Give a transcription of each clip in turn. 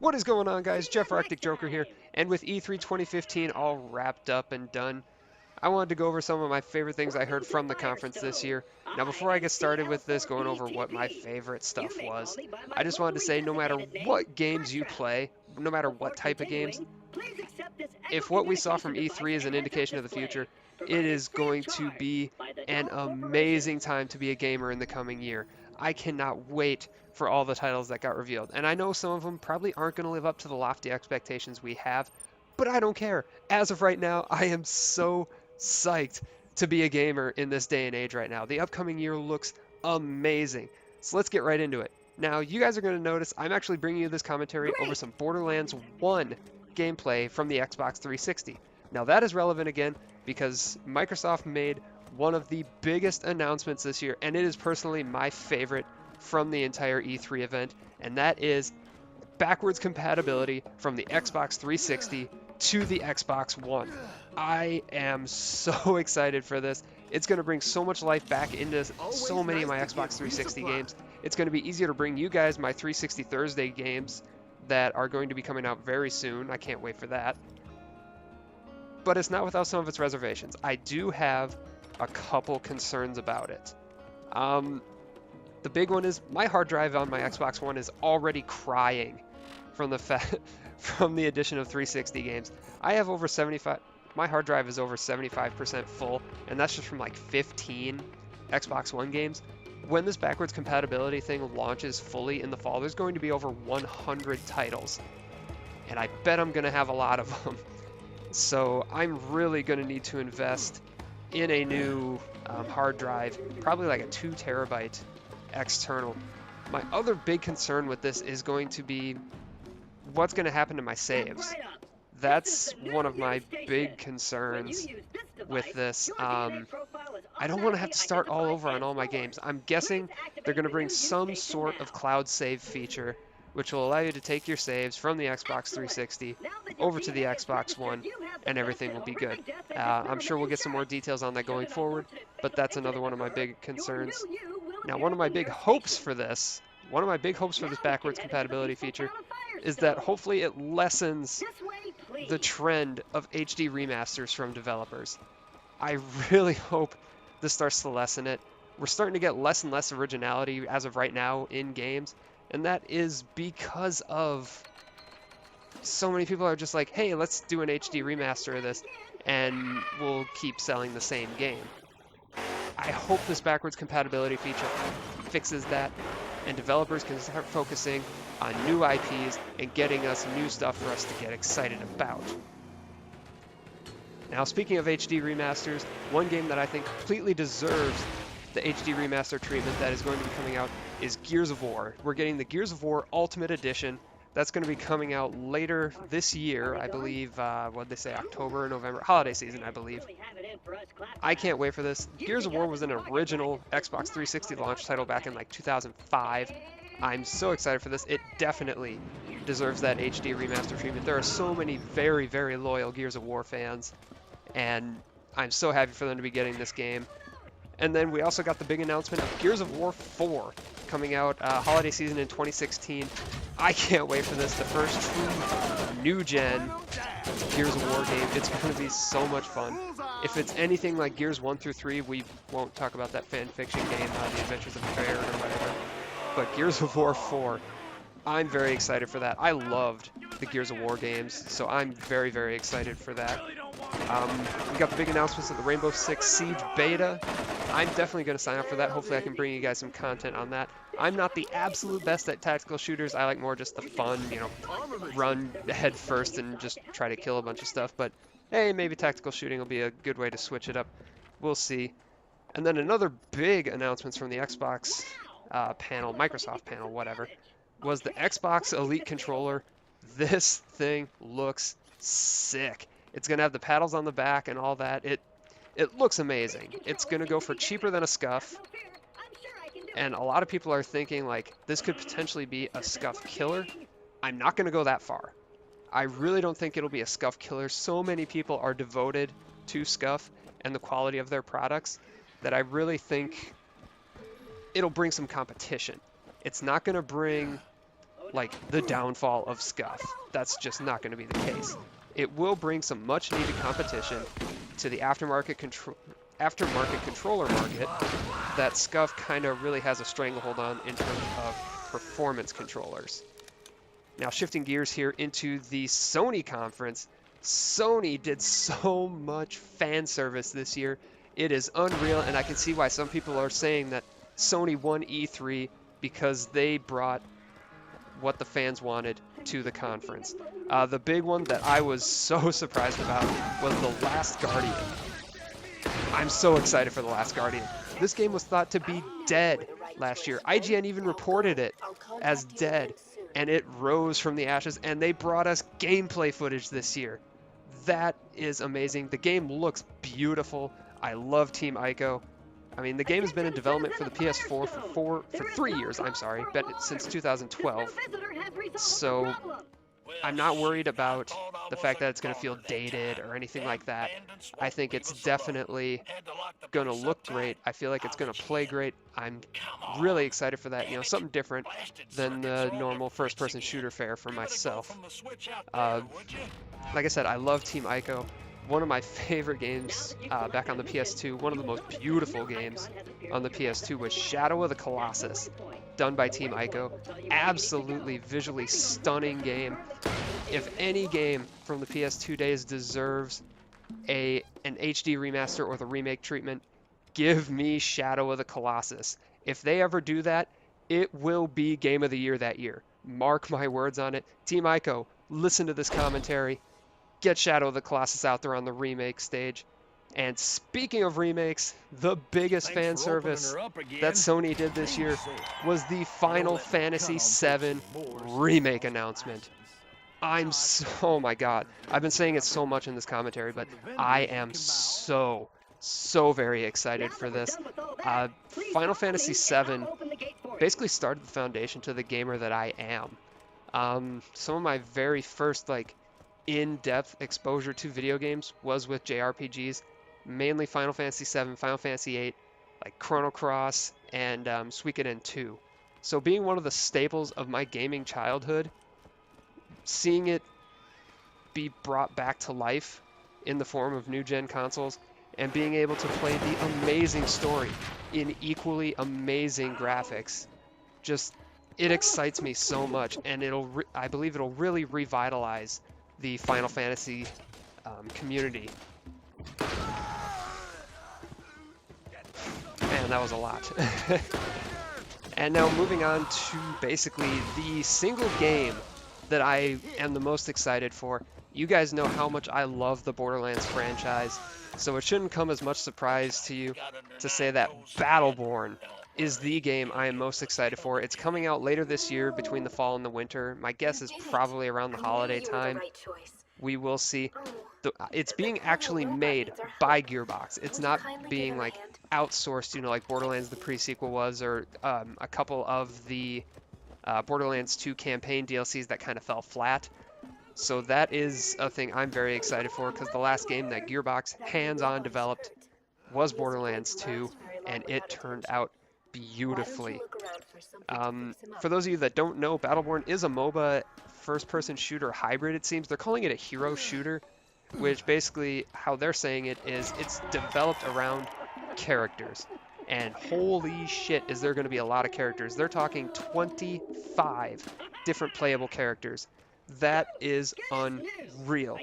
What is going on, guys? Jeff Arctic Joker here, and with E3 2015 all wrapped up and done, I wanted to go over some of my favorite things I heard from the conference this year. Now, before I get started with this, going over what my favorite stuff was, I just wanted to say no matter what games you play, no matter what type of games, if what we saw from E3 is an indication of the future, it is going to be an amazing time to be a gamer in the coming year. I cannot wait for all the titles that got revealed. And I know some of them probably aren't going to live up to the lofty expectations we have, but I don't care. As of right now, I am so psyched to be a gamer in this day and age right now. The upcoming year looks amazing. So let's get right into it. Now, you guys are going to notice I'm actually bringing you this commentary over some Borderlands 1 gameplay from the Xbox 360. Now that is relevant again because Microsoft made one of the biggest announcements this year, and it is personally my favorite from the entire E3 event, and that is backwards compatibility from the Xbox 360 to the Xbox One. I am so excited for this. It's going to bring so much life back into so many of my Xbox 360 games. It's going to be easier to bring you guys my 360 Thursday games that are going to be coming out very soon. I can't wait for that. But it's not without some of its reservations. I do have a couple concerns about it. Um, the big one is my hard drive on my Xbox One is already crying from from the addition of 360 games. I have over 75. My hard drive is over 75% full, and that's just from like 15 Xbox One games. When this backwards compatibility thing launches fully in the fall, there's going to be over 100 titles, and I bet I'm going to have a lot of them. So I'm really going to need to invest in a new hard drive, probably like a 2 terabyte external. My other big concern with this is going to be what's going to happen to my saves. That's one of my big concerns with this. I don't want to have to start all over on all my games. I'm guessing they're going to bring some sort of cloud save feature, which will allow you to take your saves from the Xbox 360 over to the Xbox One, and everything will be good. I'm sure we'll get some more details on that going forward, but that's another one of my big concerns. Now, one of my big hopes for this, one of my big hopes for this backwards compatibility feature is that hopefully it lessens the trend of HD remasters from developers. I really hope this starts to lessen it. We're starting to get less and less originality as of right now in games, and that is because of so many people are just like, hey, let's do an HD remaster of this, and we'll keep selling the same game. I hope this backwards compatibility feature fixes that, and developers can start focusing on new IPs and getting us new stuff for us to get excited about. Now, speaking of HD remasters, one game that I think completely deserves the HD remaster treatment that is going to be coming out is Gears of War. We're getting the Gears of War Ultimate Edition. That's going to be coming out later this year, I believe, what did they say, October, November, holiday season, I believe. I can't wait for this. Gears of War was an original Xbox 360 launch title back in like 2005. I'm so excited for this. It definitely deserves that HD remaster treatment. There are so many very, very loyal Gears of War fans, and I'm so happy for them to be getting this game. And then we also got the big announcement of Gears of War 4 coming out holiday season in 2016. I can't wait for this. The first true new-gen Gears of War game. It's going to be so much fun. If it's anything like Gears 1 through 3, we won't talk about that fan fiction game, The Adventures of Baird or whatever. But Gears of War 4, I'm very excited for that. I loved the Gears of War games, so I'm very, very excited for that. We got the big announcements of the Rainbow Six Siege beta. I'm definitely going to sign up for that. Hopefully I can bring you guys some content on that. I'm not the absolute best at tactical shooters. I like more just the fun, run head first and just try to kill a bunch of stuff. But hey, maybe tactical shooting will be a good way to switch it up. We'll see. And then another big announcements from the Xbox panel, Microsoft panel, whatever, was the Xbox Elite controller. This thing looks sick. It's going to have the paddles on the back and all that. It looks amazing. It's going to go for cheaper than a SCUF. And a lot of people are thinking, like, this could potentially be a SCUF killer. I'm not going to go that far. I really don't think it'll be a SCUF killer. So many people are devoted to SCUF and the quality of their products that I really think it'll bring some competition. It's not going to bring like the downfall of Scuff. That's just not going to be the case. It will bring some much needed competition to the aftermarket controller market that Scuff kind of really has a stranglehold on in terms of performance controllers. Now shifting gears here into the Sony conference. Sony did so much fan service this year. It is unreal, and I can see why some people are saying that Sony won E3 because they brought what the fans wanted to the conference. The big one that I was so surprised about was The Last Guardian. I'm so excited for The Last Guardian. This game was thought to be dead last year. IGN even reported it as dead, and it rose from the ashes, and they brought us gameplay footage this year. That is amazing. The game looks beautiful. I love Team Ico. I mean, the game has been in development for the PS4 for 3 years, since 2012. So I'm not worried about the fact that it's going to feel dated or anything like that. I think it's definitely going to look great. I feel like it's going to play great. I'm really excited for that. You know, something different than the normal first-person shooter fare for myself. Like I said, I love Team Ico. One of my favorite games back on the PS2, one of the most beautiful games on the PS2 was Shadow of the Colossus, done by Team Ico. Absolutely visually stunning game. If any game from the PS2 days deserves an HD remaster or the remake treatment, give me Shadow of the Colossus. If they ever do that, it will be Game of the Year that year. Mark my words on it. Team Ico, listen to this commentary. Get Shadow of the Colossus out there on the remake stage. And speaking of remakes, the biggest fan service that Sony did this year was the Final Fantasy VII remake announcement. Oh my god, I've been saying it so much in this commentary, but I am so very excited for this. Final Fantasy VII basically started the foundation to the gamer that I am. Some of my very first in-depth exposure to video games was with JRPGs, mainly Final Fantasy VII, Final Fantasy VIII, like Chrono Cross, and Suikoden 2. So being one of the staples of my gaming childhood, seeing it be brought back to life in the form of new-gen consoles, and being able to play the amazing story in equally amazing graphics, it excites me so much, and I believe it'll really revitalize the Final Fantasy community. Man, that was a lot. And now moving on to basically the single game that I am the most excited for. You guys know how much I love the Borderlands franchise, so it shouldn't come as much surprise to you to say that Battleborn is the game I am most excited for. It's coming out later this year, between the fall and the winter. My guess is probably around the holiday time. We will see. It's being actually made by Gearbox. It's not being outsourced, like Borderlands the pre-sequel was, or a couple of the Borderlands 2 campaign DLCs that kind of fell flat. So that is a thing I'm very excited for, because the last game that Gearbox hands-on developed was Borderlands 2, and it turned out beautifully. For those of you that don't know, Battleborn is a MOBA first-person shooter hybrid, it seems. They're calling it a hero shooter, which basically, how they're saying it is, it's developed around characters. And holy shit, is there going to be a lot of characters. They're talking 25 different playable characters. That is unreal.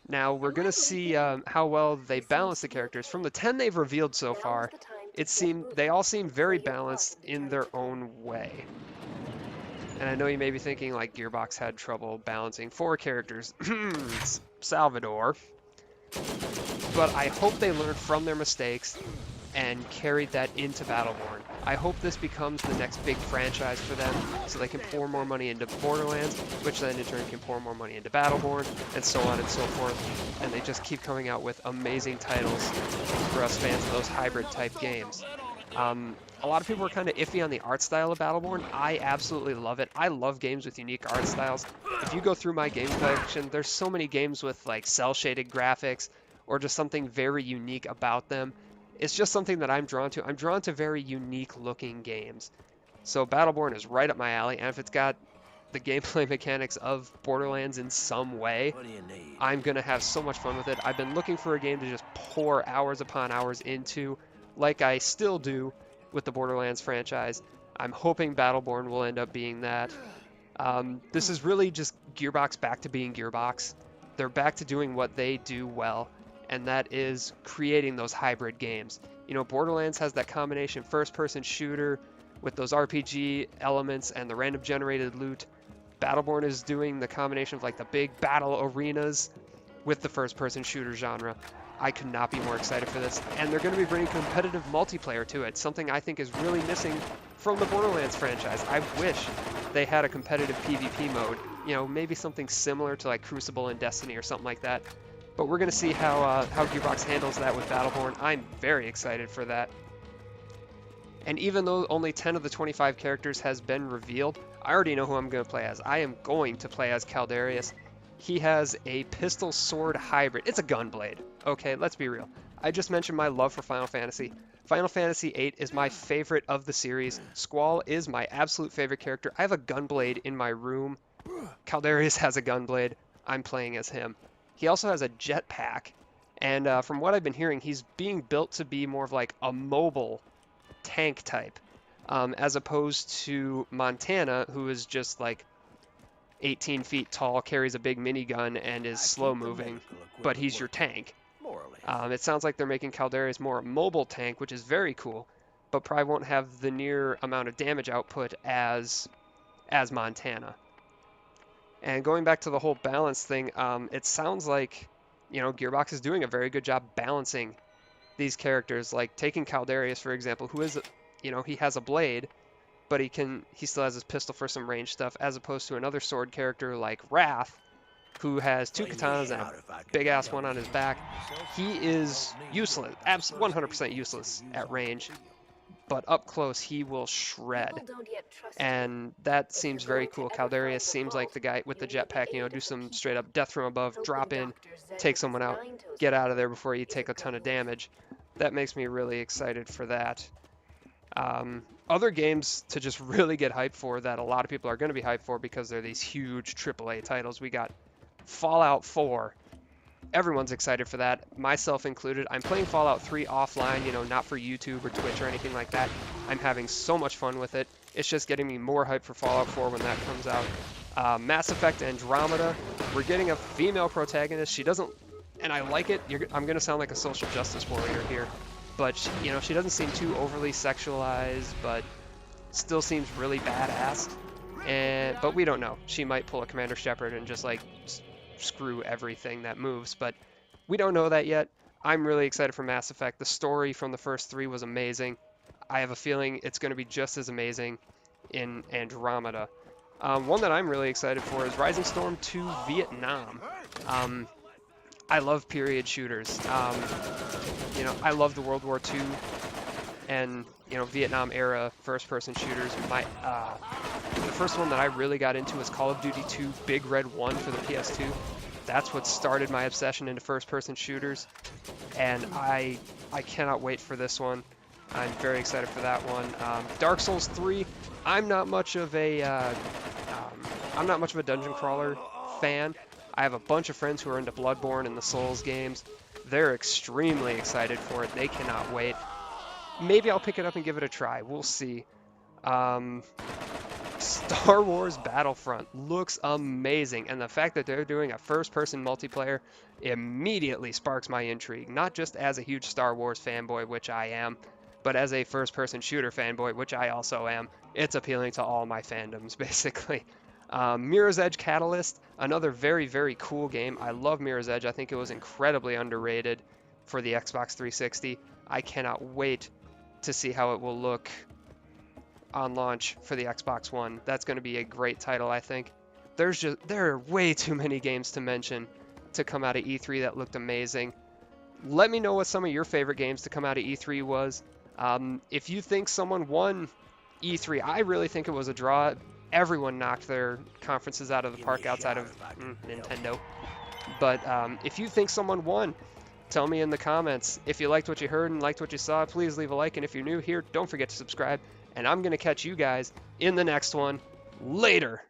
Now, we're going to see how well they balance the characters. From the 10 they've revealed so far, they all seem very balanced in their own way. And I know you may be thinking, Gearbox had trouble balancing 4 characters. Salvador. But I hope they learned from their mistakes and carried that into Battleborn. I hope this becomes the next big franchise for them, so they can pour more money into Borderlands, which then in turn can pour more money into Battleborn, and so on and so forth. And they just keep coming out with amazing titles for us fans of those hybrid-type games. A lot of people are kind of iffy on the art style of Battleborn. I absolutely love it. I love games with unique art styles. If you go through my game collection, there's so many games with cel-shaded graphics or just something very unique about them. It's just something that I'm drawn to. I'm drawn to very unique looking games. So Battleborn is right up my alley, and if it's got the gameplay mechanics of Borderlands in some way, I'm going to have so much fun with it. I've been looking for a game to just pour hours upon hours into, like I still do with the Borderlands franchise. I'm hoping Battleborn will end up being that. This is really just Gearbox back to being Gearbox. They're back to doing what they do well, and that is creating those hybrid games. You know, Borderlands has that combination first-person shooter with those RPG elements and the random generated loot. Battleborn is doing the combination of like the big battle arenas with the first-person shooter genre. I could not be more excited for this, and they're going to be bringing competitive multiplayer to it, something I think is really missing from the Borderlands franchise. I wish they had a competitive PvP mode, you know, maybe something similar to like Crucible and Destiny or something like that. But we're going to see how Gearbox handles that with Battleborn. I'm very excited for that. And even though only 10 of the 25 characters has been revealed, I already know who I'm going to play as. I am going to play as Caldarius. He has a pistol sword hybrid. It's a gunblade. Okay, let's be real. I just mentioned my love for Final Fantasy. Final Fantasy VIII is my favorite of the series. Squall is my absolute favorite character. I have a gunblade in my room. Caldarius has a gunblade. I'm playing as him. He also has a jetpack. And from what I've been hearing, he's being built to be more of like a mobile tank type, as opposed to Montana, who is just like 18 feet tall, carries a big minigun, and is slow moving, but he's your tank. It sounds like they're making Caldarius more a mobile tank, which is very cool, but probably won't have the near amount of damage output as Montana. And going back to the whole balance thing, it sounds like, you know, Gearbox is doing a very good job balancing these characters, like taking Caldarius, for example, who is, you know, he has a blade, but he still has his pistol for some range stuff, as opposed to another sword character like Wrath, who has two katanas and a big-ass one on his back. He is useless, 100% useless at range, but up close he will shred, and that seems very cool. Caldarius seems like the guy with the jetpack, you know, do some straight-up death from above, drop in, take someone out, get out of there before you take a ton of damage. That makes me really excited for that. Other games to just really get hyped for that a lot of people are going to be hyped for because they're these huge AAA titles. We got Fallout 4. Everyone's excited for that, myself included. I'm playing Fallout 3 offline, you know, not for YouTube or Twitch or anything like that. I'm having so much fun with it. It's just getting me more hyped for Fallout 4 when that comes out. Mass Effect Andromeda. We're getting a female protagonist. She doesn't, and I like it. I'm going to sound like a social justice warrior here. But, you know, she doesn't seem too overly sexualized, but still seems really badass. But we don't know. She might pull a Commander Shepard and just, like, screw everything that moves. But we don't know that yet. I'm really excited for Mass Effect. The story from the first 3 was amazing. I have a feeling it's going to be just as amazing in Andromeda. One that I'm really excited for is Rising Storm 2 Vietnam. I love period shooters. You know, I love the World War II and, you know, Vietnam era first-person shooters. The first one that I really got into was Call of Duty 2 Big Red 1 for the PS2. That's what started my obsession into first-person shooters, and I cannot wait for this one. I'm very excited for that one. Dark Souls 3. I'm not much of a dungeon crawler fan. I have a bunch of friends who are into Bloodborne and the Souls games. They're extremely excited for it. They cannot wait. Maybe I'll pick it up and give it a try. We'll see. Star Wars Battlefront looks amazing, and the fact that they're doing a first-person multiplayer immediately sparks my intrigue. Not just as a huge Star Wars fanboy, which I am, but as a first-person shooter fanboy, which I also am. It's appealing to all my fandoms, basically. Mirror's Edge Catalyst, another very, very cool game. I love Mirror's Edge. I think it was incredibly underrated for the Xbox 360. I cannot wait to see how it will look on launch for the Xbox One. That's going to be a great title, I think. There are way too many games to mention to come out of E3 that looked amazing. Let me know what some of your favorite games to come out of E3 was. If you think someone won E3, I really think it was a draw. Everyone knocked their conferences out of the park outside of Nintendo. But if you think someone won, tell me in the comments. If you liked what you heard and liked what you saw, please leave a like. And if you're new here, don't forget to subscribe. And I'm going to catch you guys in the next one. Later.